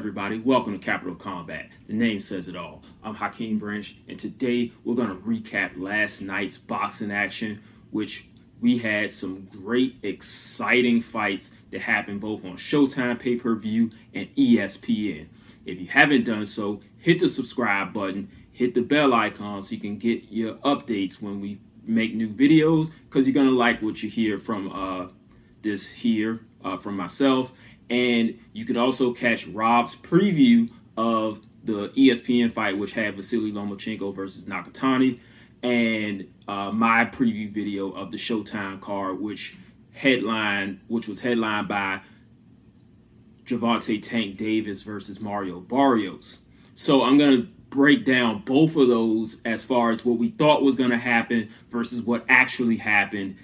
everybody? Welcome to Capital Combat. The name says it all. I'm Hakeem Branch, and today we're going to recap last night's boxing action, which we had some great, exciting fights that happened both on Showtime pay-per-view and ESPN. If you haven't done so, hit the subscribe button, hit the bell icon so you can get your updates when we make new videos, because you're going to like what you hear from from myself. And you can also catch Rob's preview of the ESPN fight, which had Vasily Lomachenko versus Nakatani, and my preview video of the Showtime card, which was headlined by Gervonta Tank Davis versus Mario Barrios. So I'm going to break down both of those as far as what we thought was going to happen versus what actually happened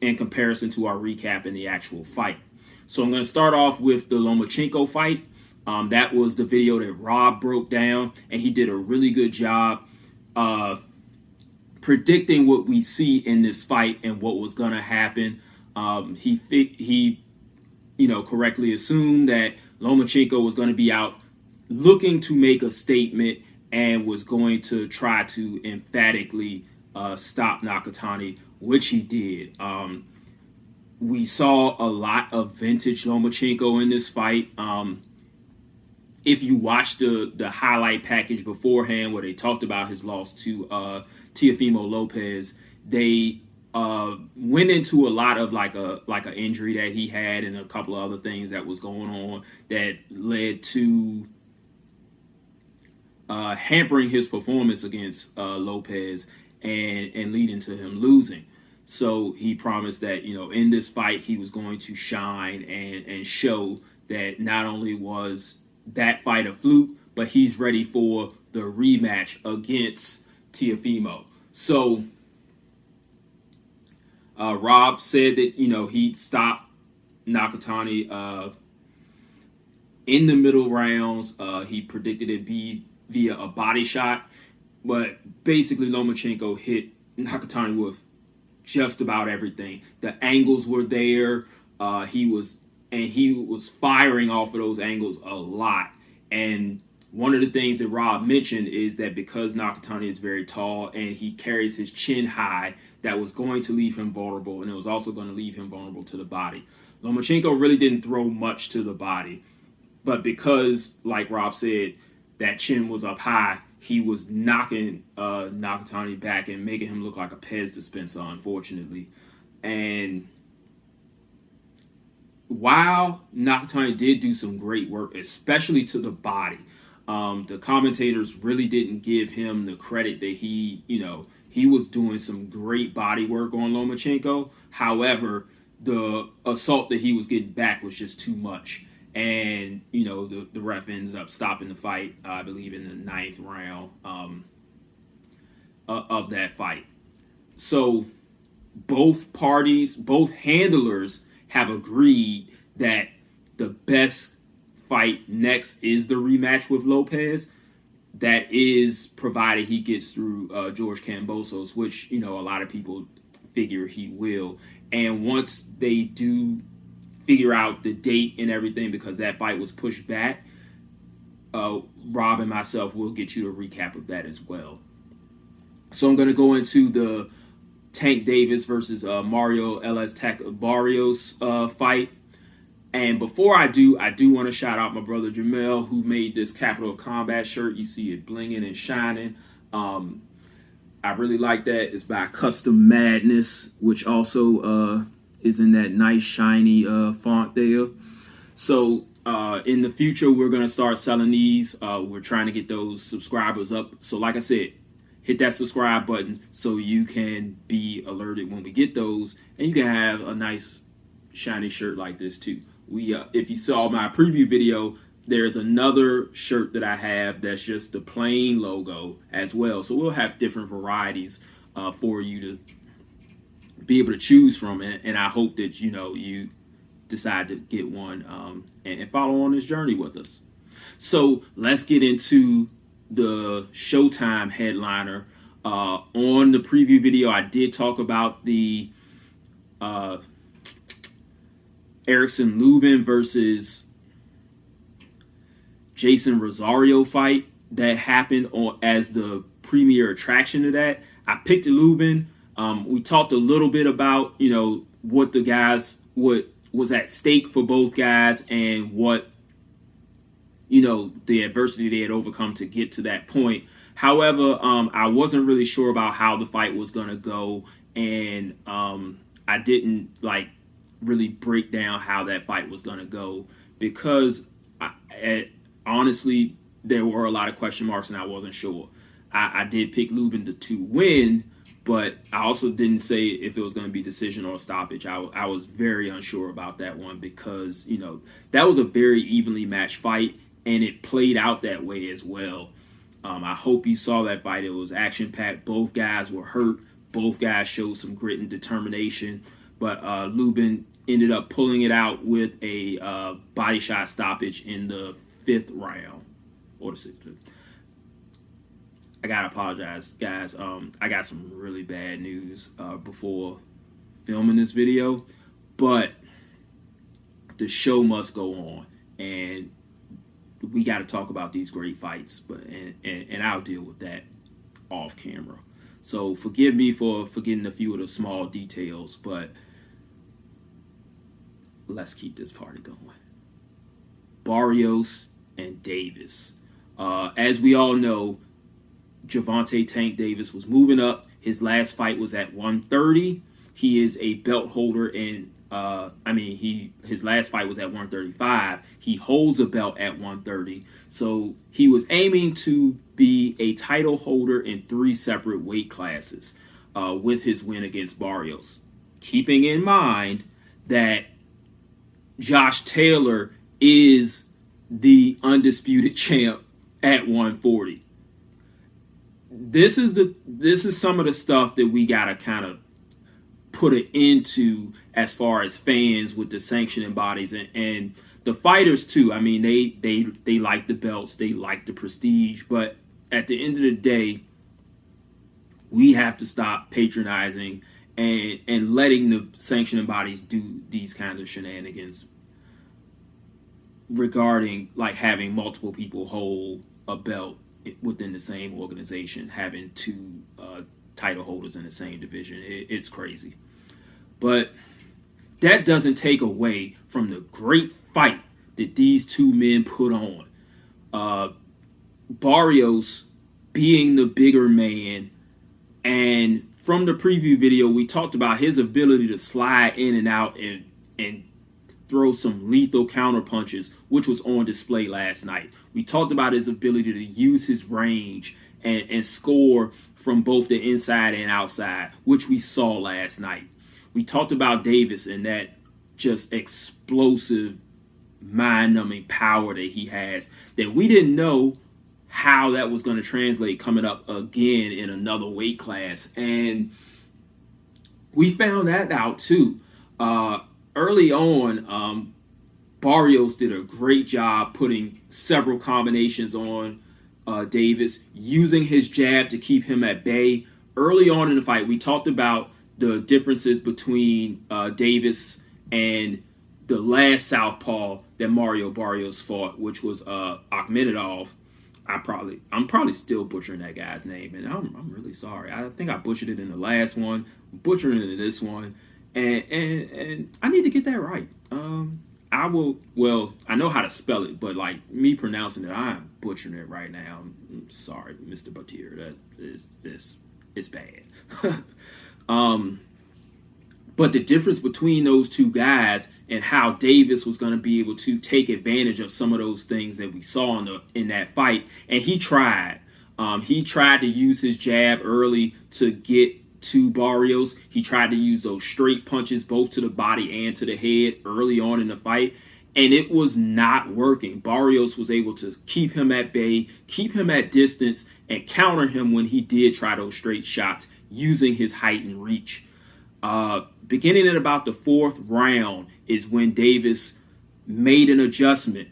in comparison to our recap in the actual fight. So I'm going to start off with the Lomachenko fight. That was the video that Rob broke down, and he did a really good job predicting what we see in this fight and what was going to happen. He correctly assumed that Lomachenko was going to be out looking to make a statement and was going to try to emphatically stop Nakatani, which he did. We saw a lot of vintage Lomachenko in this fight. If you watched the highlight package beforehand where they talked about his loss to Teofimo Lopez, they went into a lot of like an injury that he had and a couple of other things that was going on that led to hampering his performance against Lopez and leading to him losing. So he promised that, in this fight, he was going to shine and show that not only was that fight a fluke, but he's ready for the rematch against Teofimo. So Rob said that, he'd stop Nakatani in the middle rounds. He predicted it be via a body shot, but basically Lomachenko hit Nakatani with just about everything. The angles were there. He was firing off of those angles a lot. And one of the things that Rob mentioned is that because Nakatani is very tall and he carries his chin high, that was going to leave him vulnerable, and it was also going to leave him vulnerable to the body. Lomachenko really didn't throw much to the body, but because, like Rob said, that chin was up high, he was knocking Nakatani back and making him look like a Pez dispenser, unfortunately. And while Nakatani did do some great work, especially to the body, the commentators really didn't give him the credit that he was doing some great body work on Lomachenko. However, the assault that he was getting back was just too much. And, the ref ends up stopping the fight, I believe, in the 9th round of that fight. So both handlers have agreed that the best fight next is the rematch with Lopez. That is provided he gets through George Kambosos, which, a lot of people figure he will. And once they do figure out the date and everything, because that fight was pushed back, Rob and myself will get you a recap of that as well. So I'm going to go into the Tank Davis versus Mario Barrios fight. And before I do want to shout out my brother Jamel, who made this Capital Combat shirt. You see it blinging and shining. I really like that. It's by Custom Madness, which also is in that nice shiny font there. So in the future, we're going to start selling these. We're trying to get those subscribers up. So like I said, hit that subscribe button so you can be alerted when we get those. And you can have a nice shiny shirt like this too. If you saw my preview video, there's another shirt that I have that's just the plain logo as well. So we'll have different varieties for you to be able to choose from, and I hope that you decide to get one and follow on this journey with us. So let's get into the Showtime headliner. On the preview video, I did talk about the Erickson Lubin versus Jason Rosario fight that happened on as the premier attraction to that. I picked Lubin. We talked a little bit about, what was at stake for both guys and what, the adversity they had overcome to get to that point. However, I wasn't really sure about how the fight was going to go, and I didn't really break down how that fight was going to go because honestly, there were a lot of question marks and I wasn't sure. I did pick Lubin to win, but I also didn't say if it was going to be decision or stoppage. I was very unsure about that one because, that was a very evenly matched fight and it played out that way as well. I hope you saw that fight. It was action-packed. Both guys were hurt. Both guys showed some grit and determination. But Lubin ended up pulling it out with a body shot stoppage in the 5th round. Or the 6th. I gotta apologize, guys. I got some really bad news before filming this video. But the show must go on. And we got to talk about these great fights, and I'll deal with that off camera. So forgive me for forgetting a few of the small details, but let's keep this party going. Barrios and Davis. As we all know, Gervonta Tank Davis was moving up. His last fight was at 130. He is a belt holder in his last fight was at 135. He holds a belt at 130. So he was aiming to be a title holder in 3 separate weight classes with his win against Barrios. Keeping in mind that Josh Taylor is the undisputed champ at 140. This is some of the stuff that we gotta kind of put it into as far as fans with the sanctioning bodies and the fighters too. I mean, they like the belts, they like the prestige, but at the end of the day, we have to stop patronizing and letting the sanctioning bodies do these kinds of shenanigans regarding having multiple people hold a belt within the same organization, having 2 title holders in the same division. It's crazy. But that doesn't take away from the great fight that these 2 men put on. Barrios being the bigger man, and from the preview video, we talked about his ability to slide in and out and throw some lethal counter punches, which was on display last night. We talked about his ability to use his range and score from both the inside and outside, which we saw last night. We talked about Davis and that just explosive, mind-numbing power that he has that we didn't know how that was going to translate coming up again in another weight class. And we found that out too. Early on, Barrios did a great job putting several combinations on Davis, using his jab to keep him at bay. Early on in the fight, we talked about the differences between Davis and the last southpaw that Mario Barrios fought, which was Akhmedov. I'm probably still butchering that guy's name, and I'm really sorry. I think I butchered it in the last one, butchering it in this one, and I need to get that right. I know how to spell it, but me pronouncing it, I'm butchering it right now. I'm sorry, Mr. Batir. It's bad. But the difference between those 2 guys and how Davis was going to be able to take advantage of some of those things that we saw in that fight, and he tried. He tried to use his jab early to get to Barrios. He tried to use those straight punches both to the body and to the head early on in the fight, and it was not working. Barrios was able to keep him at bay, keep him at distance, and counter him when he did try those straight shots using his height and reach. Beginning at about the 4th round is when Davis made an adjustment,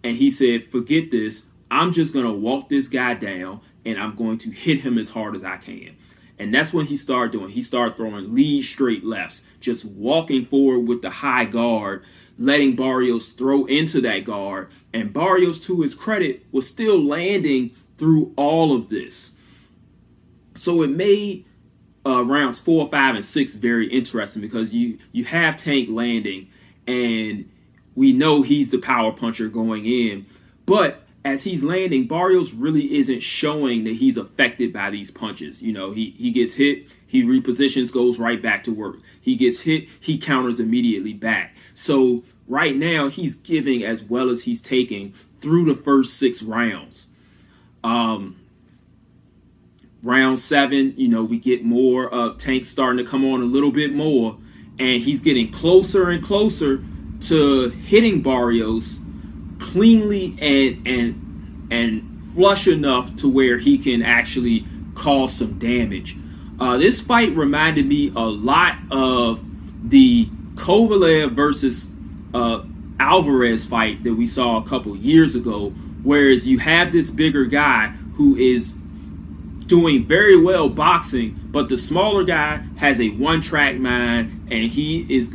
and he said, forget this, I'm just going to walk this guy down and I'm going to hit him as hard as I can. And that's what he started doing. He started throwing lead straight lefts, just walking forward with the high guard letting Barrios throw into that guard. And Barrios, to his credit, was still landing through all of this. So it made rounds 4, 5, and 6 very interesting, because you have Tank landing, and we know he's the power puncher going in. But as he's landing, Barrios really isn't showing that he's affected by these punches. You know, he gets hit, he repositions, goes right back to work. He gets hit, he counters immediately back. So right now, he's giving as well as he's taking through the first 6 rounds. Round 7, you know, we get more of Tank starting to come on a little bit more, and he's getting closer and closer to hitting Barrios cleanly and flush enough to where he can actually cause some damage. This fight reminded me a lot of the Kovalev versus Alvarez fight that we saw a couple years ago, whereas you have this bigger guy who is doing very well boxing, but the smaller guy has a one-track mind, and he is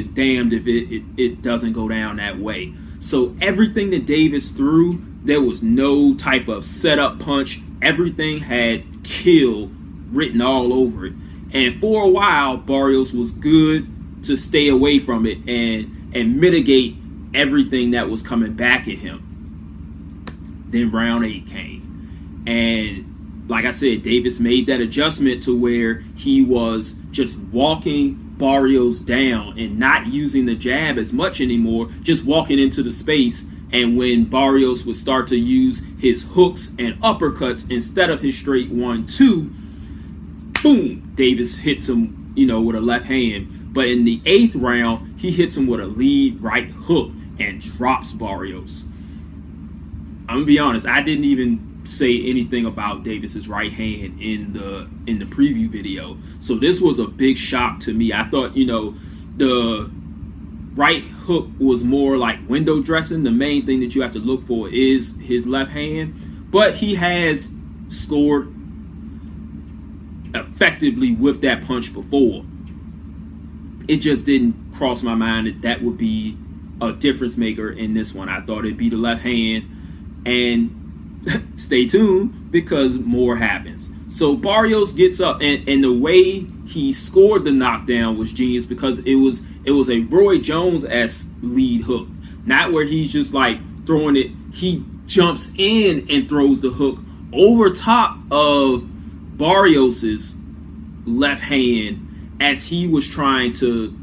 damned if it doesn't go down that way. So everything that Davis threw, there was no type of setup punch. Everything had kill written all over it. And for a while, Barrios was good to stay away from it and mitigate everything that was coming back at him. Then round 8 came. And like I said, Davis made that adjustment to where he was just walking Barrios down and not using the jab as much anymore, just walking into the space. And when Barrios would start to use his hooks and uppercuts instead of his straight 1-2, boom, Davis hits him, you know, with a left hand. But in the 8th round, he hits him with a lead right hook and drops Barrios. I'm gonna be honest, I didn't even say anything about Davis's right hand in the preview video, so this was a big shock to me. I thought, you know, the right hook was more like window dressing. The main thing that you have to look for is his left hand, but he has scored effectively with that punch before. It just didn't cross my mind that that would be a difference maker in this one. I thought it'd be the left hand, and stay tuned because more happens. So Barrios gets up, and the way he scored the knockdown was genius, because it was a Roy Jones-esque lead hook, not where he's just like throwing it. He jumps in and throws the hook over top of Barrios's left hand as he was trying to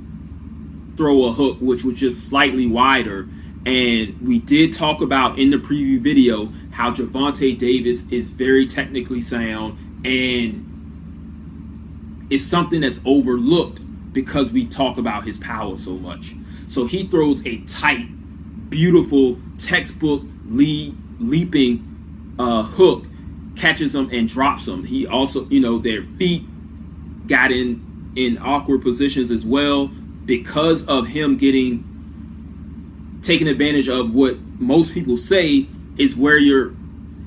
throw a hook which was just slightly wider. And we did talk about in the preview video how Gervonta Davis is very technically sound, and it's something that's overlooked because we talk about his power so much. So he throws a tight, beautiful, textbook leaping hook, catches him and drops him. He also, you know, their feet got in awkward positions as well because of him taking advantage of what most people say is where your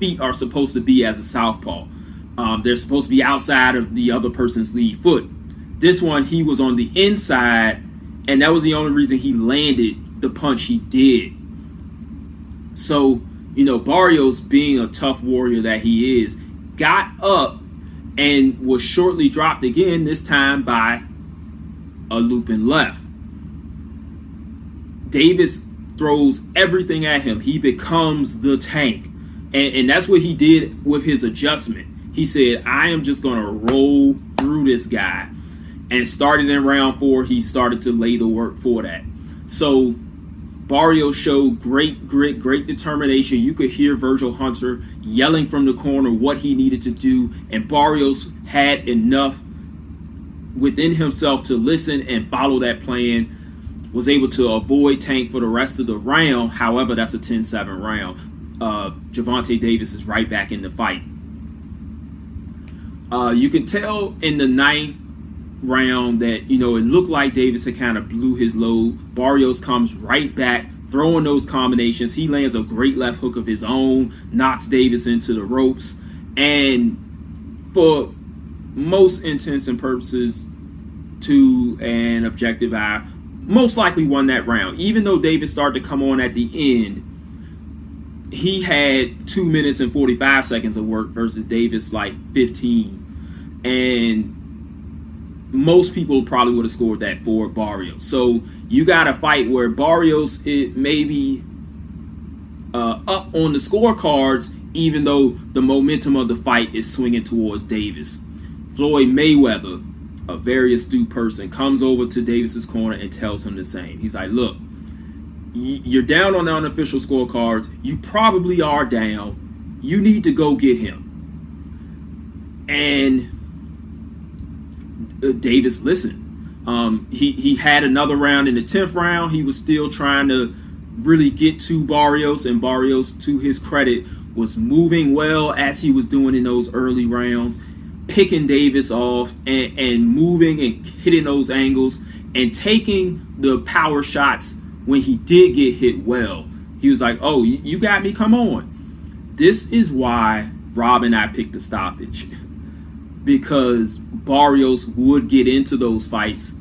feet are supposed to be as a southpaw. They're supposed to be outside of the other person's lead foot. This one, he was on the inside, and that was the only reason he landed the punch he did. So, you know, Barrios, being a tough warrior that he is, got up and was shortly dropped again, this time by a looping left. Davis throws everything at him. He becomes the Tank. And that's what he did with his adjustment. He said, I am just going to roll through this guy. And starting in round 4, he started to lay the work for that. So Barrios showed great grit, great determination. You could hear Virgil Hunter yelling from the corner what he needed to do. And Barrios had enough within himself to listen and follow that plan. Was able to avoid Tank for the rest of the round. However, that's a 10-7 round. Gervonta Davis is right back in the fight. You can tell in the 9th round that, you know, it looked like Davis had kind of blew his load. Barrios comes right back, throwing those combinations. He lands a great left hook of his own, knocks Davis into the ropes, and for most intents and purposes, to an objective eye, most likely won that round. Even though Davis started to come on at the end, he had 2 minutes and 45 seconds of work versus Davis like 15. And most people probably would have scored that for Barrios. So you got a fight where Barrios it may be up on the scorecards, even though the momentum of the fight is swinging towards Davis. Floyd Mayweather, a very astute person, comes over to Davis's corner and tells him the same. He's like, look, you're down on the unofficial scorecards. You probably are down. You need to go get him. And Davis listened. He had another round in the 10th round. He was still trying to really get to Barrios, and Barrios, to his credit, was moving well as he was doing in those early rounds, picking Davis off and moving and hitting those angles and taking the power shots when he did get hit well. He was like, oh, you got me, come on. This is why Rob and I picked the stoppage, because Barrios would get into those fights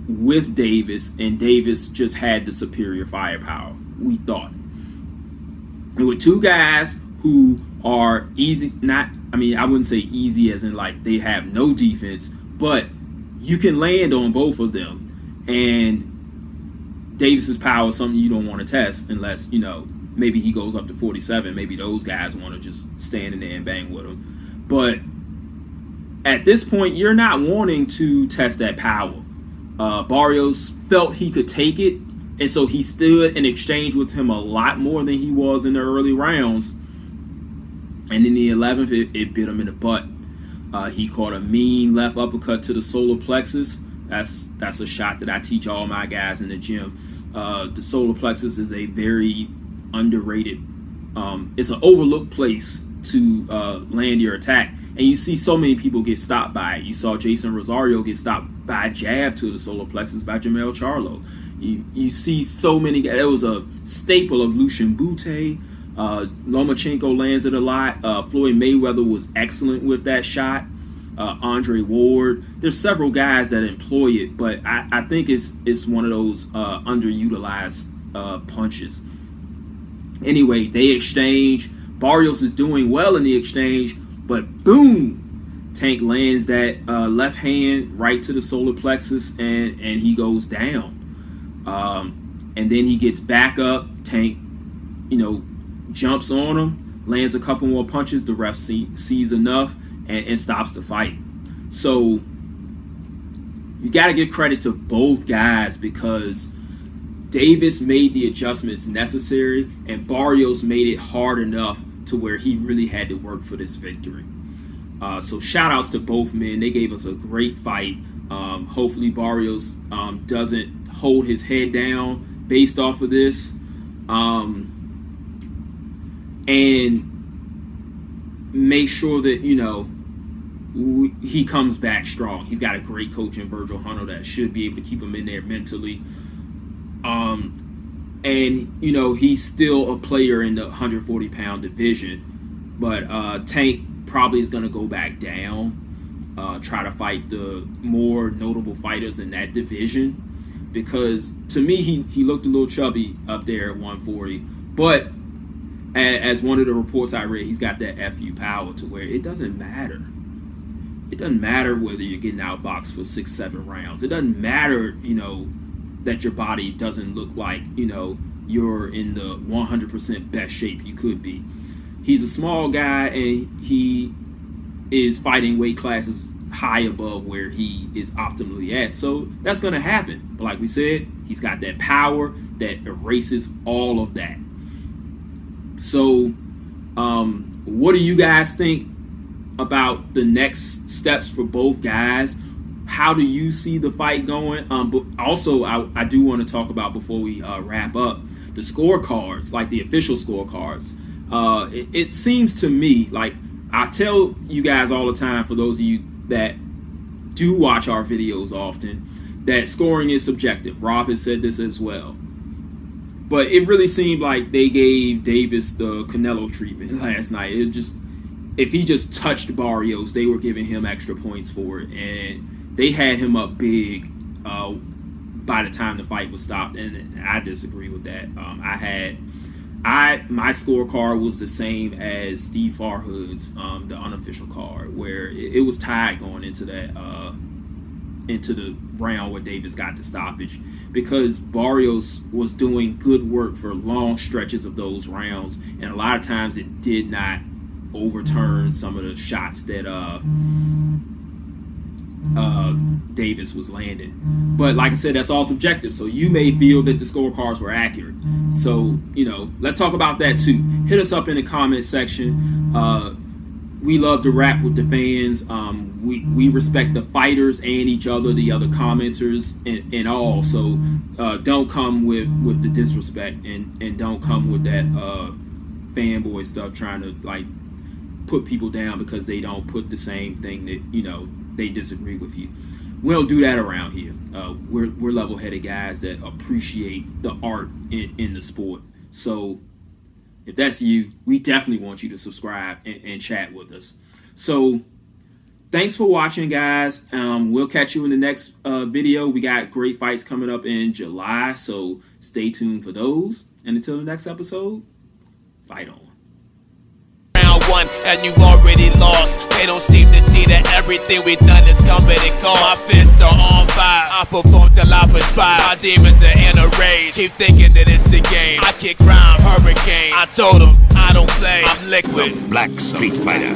with Davis, and Davis just had the superior firepower, we thought. And with two guys who are easy, I wouldn't say easy as in like they have no defense, but you can land on both of them. And Davis's power is something you don't want to test unless, maybe he goes up to 47. Maybe those guys want to just stand in there and bang with him. But at this point, you're not wanting to test that power. Barrios felt he could take it, and so he stood and exchanged with him a lot more than he was in the early rounds. And in the 11th, it bit him in the butt. He caught a mean left uppercut to the solar plexus. That's a shot that I teach all my guys in the gym. The solar plexus is a very underrated, it's an overlooked place to land your attack. And you see so many people get stopped by it. You saw Jason Rosario get stopped by a jab to the solar plexus by Jamel Charlo. You see so many guys. It was a staple of Lucian Butte. Lomachenko lands it a lot. Floyd Mayweather was excellent with that shot. Andre Ward. There's several guys that employ it, but I think it's one of those underutilized punches. Anyway, they exchange. Barrios is doing well in the exchange, but boom, Tank lands that left hand right to the solar plexus, and he goes down. And then he gets back up. Tank, jumps on him, lands a couple more punches. The ref sees enough and stops the fight. So you got to give credit to both guys, because Davis made the adjustments necessary and Barrios made it hard enough to where he really had to work for this victory. So shout outs to both men. They gave us a great fight. Hopefully Barrios doesn't hold his head down based off of this. And make sure that, he comes back strong. He's got a great coach in Virgil Hunter that should be able to keep him in there mentally. And, he's still a player in the 140-pound division. But Tank probably is going to go back down, try to fight the more notable fighters in that division. Because, to me, he looked a little chubby up there at 140. But as one of the reports I read, he's got that FU power to where it doesn't matter. It doesn't matter whether you're getting outboxed for 6-7 rounds. It doesn't matter, that your body doesn't look like, you're in the 100% best shape you could be. He's a small guy, and he is fighting weight classes high above where he is optimally at. So that's going to happen. But like we said, he's got that power that erases all of that. So what do you guys think about the next steps for both guys? How do you see the fight going? But also, I do want to talk about, before we wrap up, the scorecards, like the official scorecards. It seems to me, like I tell you guys all the time, for those of you that do watch our videos often, that scoring is subjective. Rob has said this as well. But it really seemed like they gave Davis the Canelo treatment last night. It just, if he just touched Barrios, they were giving him extra points for it. And they had him up big by the time the fight was stopped, and I disagree with that. My scorecard was the same as Steve Farhood's, the unofficial card, where it was tied going into that into the round where Davis got the stoppage, because Barrios was doing good work for long stretches of those rounds, and a lot of times it did not overturn some of the shots that Davis was landing. But like I said, that's all subjective, so you may feel that the scorecards were accurate. So, let's talk about that too. Hit us up in the comment section. We love to rap with the fans. We respect the fighters and each other, the other commenters, and all. So don't come with the disrespect, and don't come with that fanboy stuff, trying to like put people down because they don't put the same thing that they disagree with you. We don't do that around here. We're level-headed guys that appreciate the art in the sport. So if that's you, we definitely want you to subscribe and chat with us. So thanks for watching, guys. We'll catch you in the next video. We got great fights coming up in July, so stay tuned for those. And until the next episode, fight on. Round one, and you've already lost. They don't seem to see that everything we've done is coming and gone. My fists are on fire. I perform till I perspire. My demons are in a rage. Keep thinking that it's a game. I kick round hurricane. I told them I don't play. I'm liquid. Black Street Fighter.